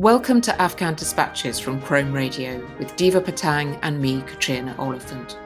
Welcome to Afghan Dispatches from ChromeRadio with Diva Patang and me, Catriona, Oliphant.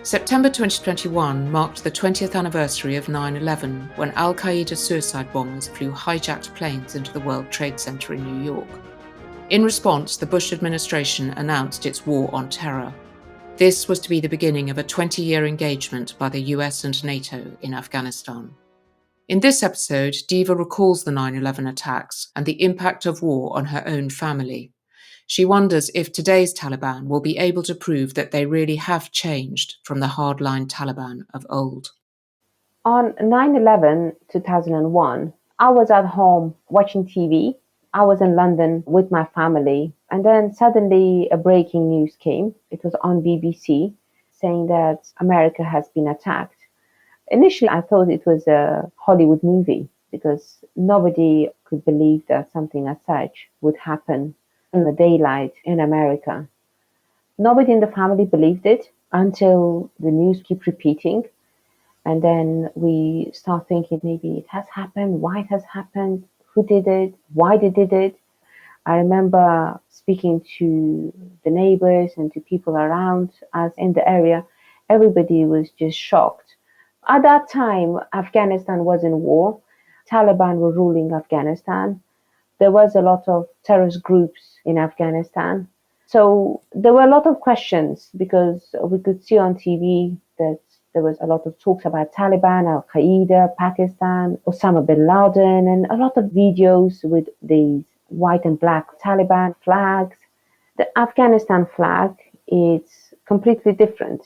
September 2021 marked the 20th anniversary of 9/11 when Al-Qaeda suicide bombers flew hijacked planes into the World Trade Center in New York. In response, the Bush administration announced its war on terror. This was to be the beginning of a 20-year engagement by the US and NATO in Afghanistan. In this episode, Diva recalls the 9/11 attacks and the impact of war on her own family. She wonders if today's Taliban will be able to prove that they really have changed from the hardline Taliban of old. On 9/11, 2001, I was at home watching TV. I was in London with my family, and then suddenly a breaking news came. It was on BBC saying that America has been attacked. Initially, I thought it was a Hollywood movie because nobody could believe that something as such would happen in the daylight in America. Nobody in the family believed it until the news kept repeating. And then we start thinking maybe it has happened, why it has happened, who did it, why they did it. I remember speaking to the neighbors and to people around us in the area. Everybody was just shocked. At that time, Afghanistan was in war. Taliban were ruling Afghanistan. There was a lot of terrorist groups in Afghanistan. So there were a lot of questions because we could see on TV that there was a lot of talks about Taliban, Al-Qaeda, Pakistan, Osama bin Laden, and a lot of videos with these white and black Taliban flags. The Afghanistan flag is completely different.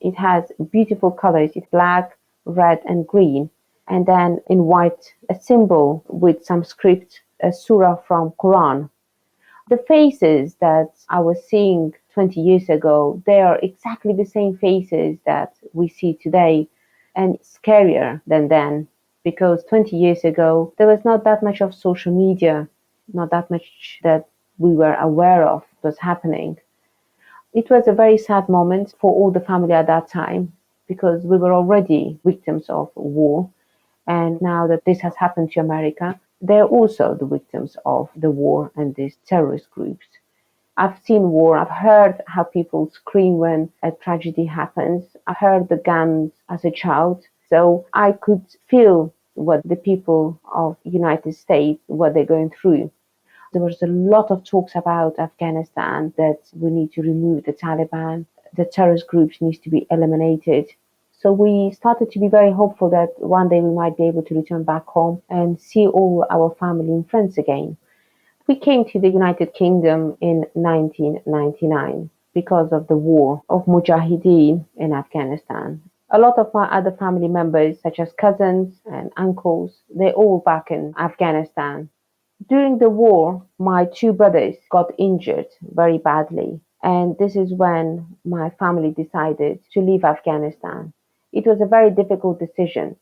It has beautiful colors. It's black, red, and green. And then in white, a symbol with some script, a surah from Quran. The faces that I was seeing 20 years ago, they are exactly the same faces that we see today, and scarier than then, because 20 years ago, there was not that much of social media, not that much that we were aware of was happening. It was a very sad moment for all the family at that time, because we were already victims of war. And now that this has happened to America, they're also the victims of the war and these terrorist groups. I've seen war. I've heard how people scream when a tragedy happens. I heard the guns as a child. So I could feel what the people of the United States, what they're going through. There was a lot of talks about Afghanistan, that we need to remove the Taliban. The terrorist groups need to be eliminated. So we started to be very hopeful that one day we might be able to return back home and see all our family and friends again. We came to the United Kingdom in 1999 because of the war of Mujahideen in Afghanistan. A lot of my other family members, such as cousins and uncles, they're all back in Afghanistan. During the war, my two brothers got injured very badly. And this is when my family decided to leave Afghanistan. It was a very difficult decision.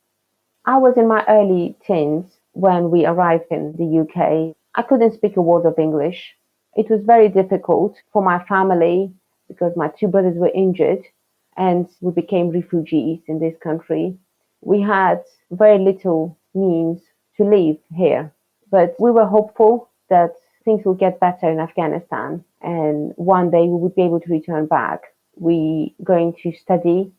I was in my early teens when we arrived in the UK. I couldn't speak a word of English. It was very difficult for my family because my two brothers were injured and we became refugees in this country. We had very little means to live here, but we were hopeful that things would get better in Afghanistan and one day we would be able to return back. We going to study,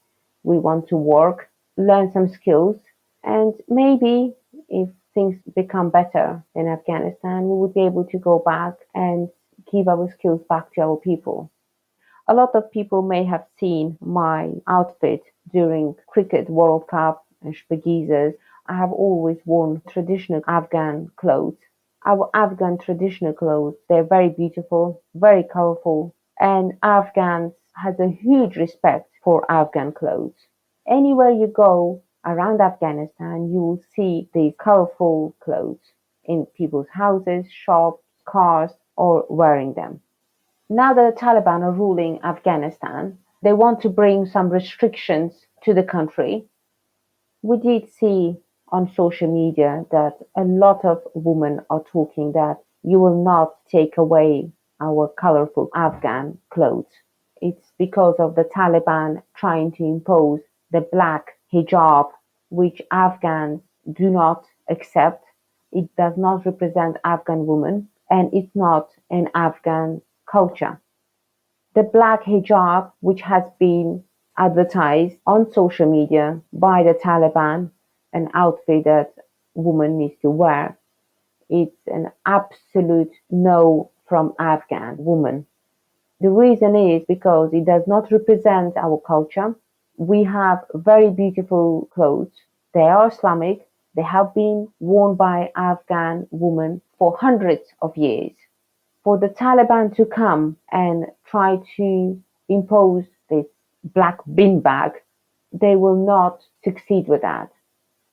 we want to work, learn some skills, and maybe if things become better in Afghanistan, we would be able to go back and give our skills back to our people. A lot of people may have seen my outfit during Cricket World Cup and Shpagizas. I have always worn traditional Afghan clothes. Our Afghan traditional clothes, they're very beautiful, very colorful, and Afghans has a huge respect for Afghan clothes. Anywhere you go around Afghanistan, you will see these colorful clothes in people's houses, shops, cars, or wearing them. Now that the Taliban are ruling Afghanistan, they want to bring some restrictions to the country. We did see on social media that a lot of women are talking that you will not take away our colorful Afghan clothes. It's because of the Taliban trying to impose the black hijab, which Afghans do not accept. It does not represent Afghan women. and it's not an Afghan culture. The black hijab, which has been advertised on social media by the Taliban, an outfit that women need to wear, it's an absolute no from Afghan women. The reason is because it does not represent our culture. We have very beautiful clothes. They are Islamic. They have been worn by Afghan women for hundreds of years. For the Taliban to come and try to impose this black bin bag, they will not succeed with that.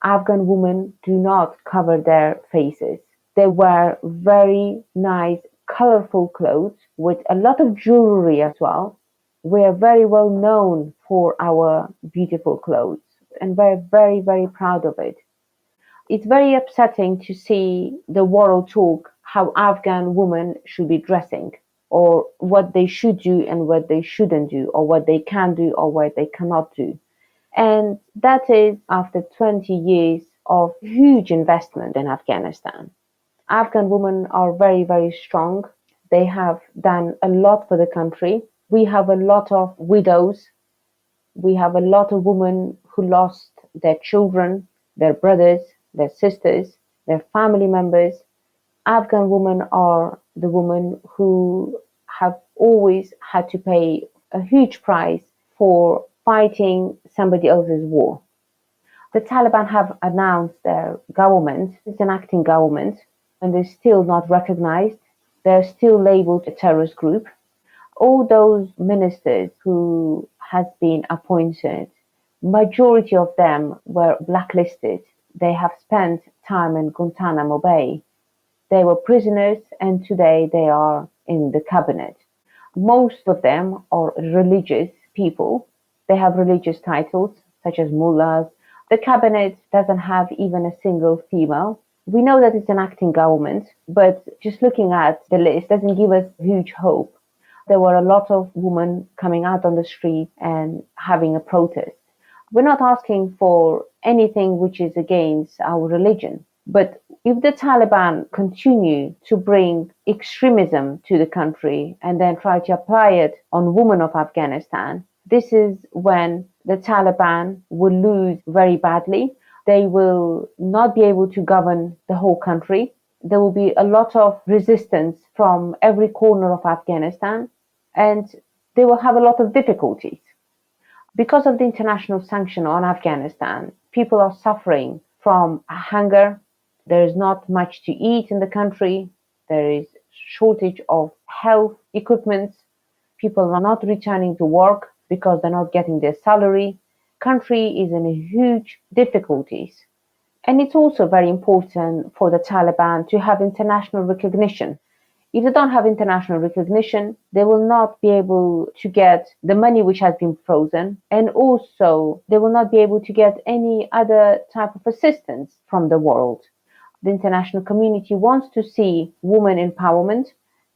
Afghan women do not cover their faces. They wear very nice, colorful clothes with a lot of jewelry as well. We are very well known for our beautiful clothes and we're very, very proud of it. It's very upsetting to see the world talk how Afghan women should be dressing or what they should do and what they shouldn't do or what they can do or what they cannot do. And that is after 20 years of huge investment in Afghanistan. Afghan women are very, very strong. They have done a lot for the country. We have a lot of widows. We have a lot of women who lost their children, their brothers, their sisters, their family members. Afghan women are the women who have always had to pay a huge price for fighting somebody else's war. The Taliban have announced their government. It's an acting government, and they're still not recognized. They're still labeled a terrorist group. All those ministers who has been appointed, majority of them were blacklisted. They have spent time in Guantanamo Bay. They were prisoners, and today they are in the cabinet. Most of them are religious people. They have religious titles, such as mullahs. The cabinet doesn't have even a single female. We know that it's an acting government, but just looking at the list doesn't give us huge hope. There were a lot of women coming out on the street and having a protest. We're not asking for anything which is against our religion, but if the Taliban continue to bring extremism to the country and then try to apply it on women of Afghanistan, this is when the Taliban will lose very badly. They will not be able to govern the whole country. There will be a lot of resistance from every corner of Afghanistan, and they will have a lot of difficulties. Because of the international sanction on Afghanistan, people are suffering from hunger. There is not much to eat in the country. There is shortage of health equipment. People are not returning to work because they're not getting their salary. Country is in huge difficulties. And it's also very important for the Taliban to have international recognition. If they don't have international recognition, they will not be able to get the money which has been frozen, and also they will not be able to get any other type of assistance from the world. The international community wants to see women empowerment.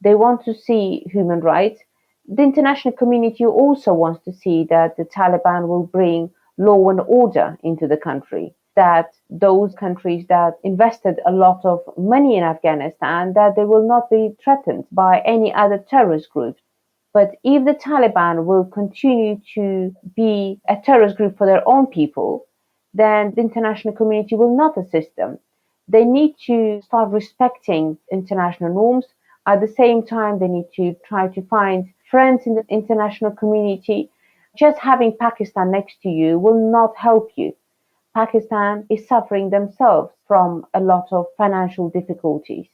They want to see human rights. The international community also wants to see that the Taliban will bring law and order into the country, that those countries that invested a lot of money in Afghanistan, that they will not be threatened by any other terrorist groups. But if the Taliban will continue to be a terrorist group for their own people, then the international community will not assist them. They need to start respecting international norms. At the same time, they need to try to find friends in the international community. Just having Pakistan next to you will not help you. Pakistan is suffering themselves from a lot of financial difficulties.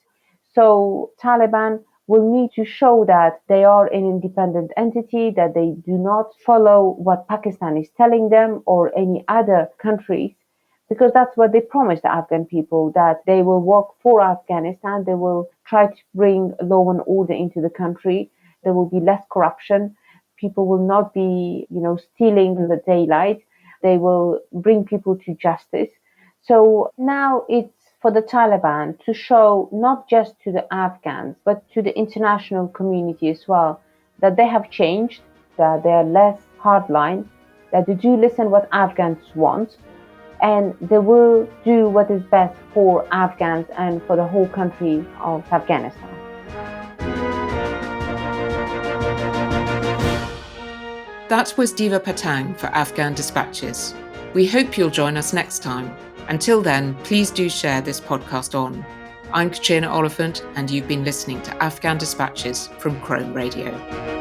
So Taliban will need to show that they are an independent entity, that they do not follow what Pakistan is telling them or any other countries, because that's what they promised the Afghan people, that they will work for Afghanistan, they will try to bring law and order into the country, there will be less corruption, people will not be, stealing in the daylight, they will bring people to justice. So now it's for the Taliban to show not just to the Afghans, but to the international community as well, that they have changed, that they are less hardline, that they do listen what Afghans want, and they will do what is best for Afghans and for the whole country of Afghanistan. That was Diva Patang for Afghan Dispatches. We hope you'll join us next time. Until then, please do share this podcast on. I'm Catriona Oliphant, and you've been listening to Afghan Dispatches from ChromeRadio.